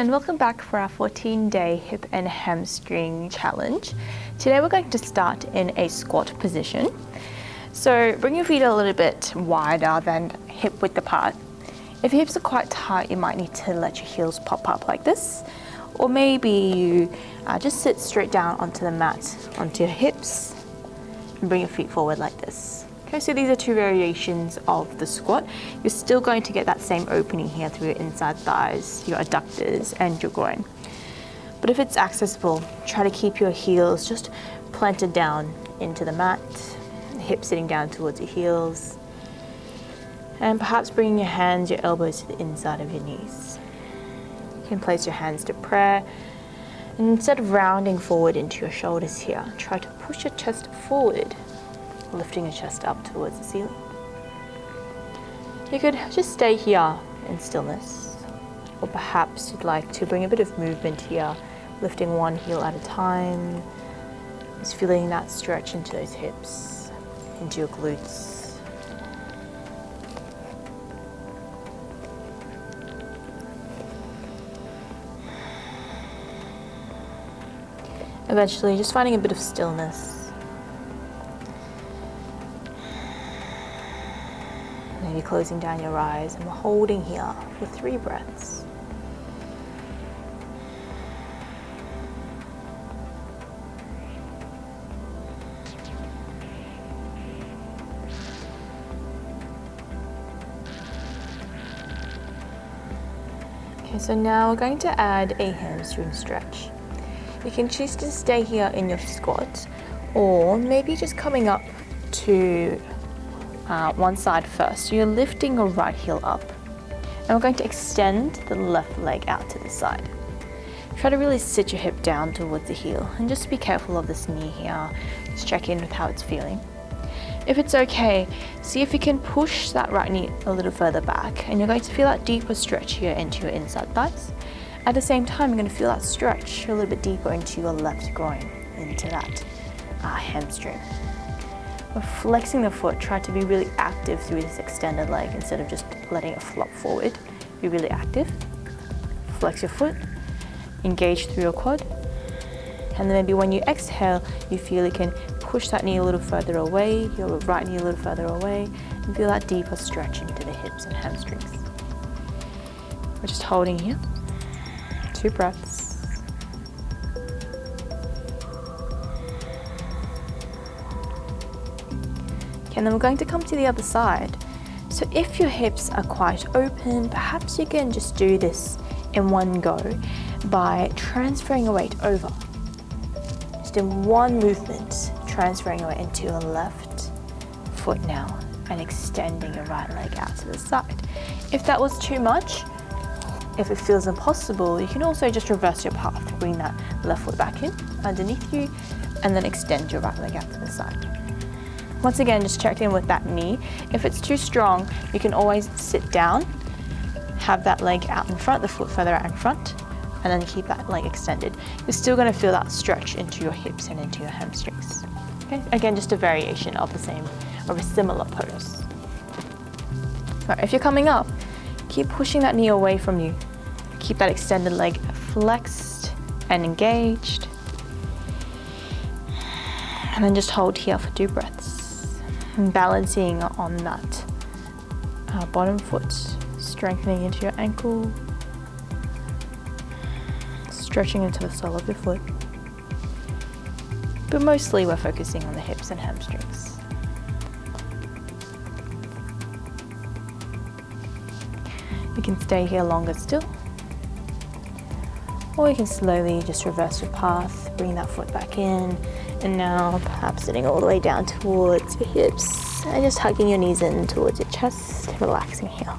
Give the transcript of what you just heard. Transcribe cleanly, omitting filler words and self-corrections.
and welcome back for our 14-day hip and hamstring challenge. Today we're going to start in a squat position. So bring your feet a little bit wider than hip width apart. If your hips are quite tight, you might need to let your heels pop up like this. Or maybe you just sit straight down onto the mat, onto your hips, and bring your feet forward like this. Okay, so these are two variations of the squat. You're still going to get that same opening here through your inside thighs, your adductors, and your groin. But if it's accessible, try to keep your heels just planted down into the mat, hips sitting down towards your heels, and perhaps bringing your hands, your elbows to the inside of your knees. You can place your hands to prayer, and instead of rounding forward into your shoulders here, try to push your chest forward, lifting your chest up towards the ceiling. You could just stay here in stillness, or perhaps you'd like to bring a bit of movement here, lifting one heel at a time, just feeling that stretch into those hips, into your glutes. Eventually, just finding a bit of stillness. Maybe closing down your eyes, and we're holding here for 3 breaths. Okay, so now we're going to add a hamstring stretch. You can choose to stay here in your squat, or maybe just coming up to one side first. So you're lifting your right heel up, and we're going to extend the left leg out to the side. Try to really sit your hip down towards the heel, and just be careful of this knee here. Just check in with how it's feeling. If it's okay, see if you can push that right knee a little further back, and you're going to feel that deeper stretch here into your inside thighs. At the same time, you're going to feel that stretch a little bit deeper into your left groin, into that hamstring. We're flexing the foot. Try to be really active through this extended leg instead of just letting it flop forward. Be really active. Flex your foot, engage through your quad, and then maybe when you exhale, you feel you can push that knee a little further away, your right knee a little further away, and feel that deeper stretch into the hips and hamstrings. We're just holding here. 2 breaths. Okay, and then we're going to come to the other side. So if your hips are quite open, perhaps you can just do this in one go by transferring your weight over. Just in one movement, transferring your weight into your left foot now, and extending your right leg out to the side. If that was too much, if it feels impossible, you can also just reverse your path. Bring that left foot back in, underneath you, and then extend your right leg out to the side. Once again, just check in with that knee. If it's too strong, you can always sit down, have that leg out in front, the foot further out in front, and then keep that leg extended. You're still going to feel that stretch into your hips and into your hamstrings. Okay? Again, just a variation of a similar pose. All right, if you're coming up, keep pushing that knee away from you. Keep that extended leg flexed and engaged. And then just hold here for 2 breaths. And balancing on that bottom foot, strengthening into your ankle, stretching into the sole of your foot. But mostly we're focusing on the hips and hamstrings. You can stay here longer still, or you can slowly just reverse your path, bring that foot back in, and now perhaps sitting all the way down towards your hips and just hugging your knees in towards your chest, relaxing here.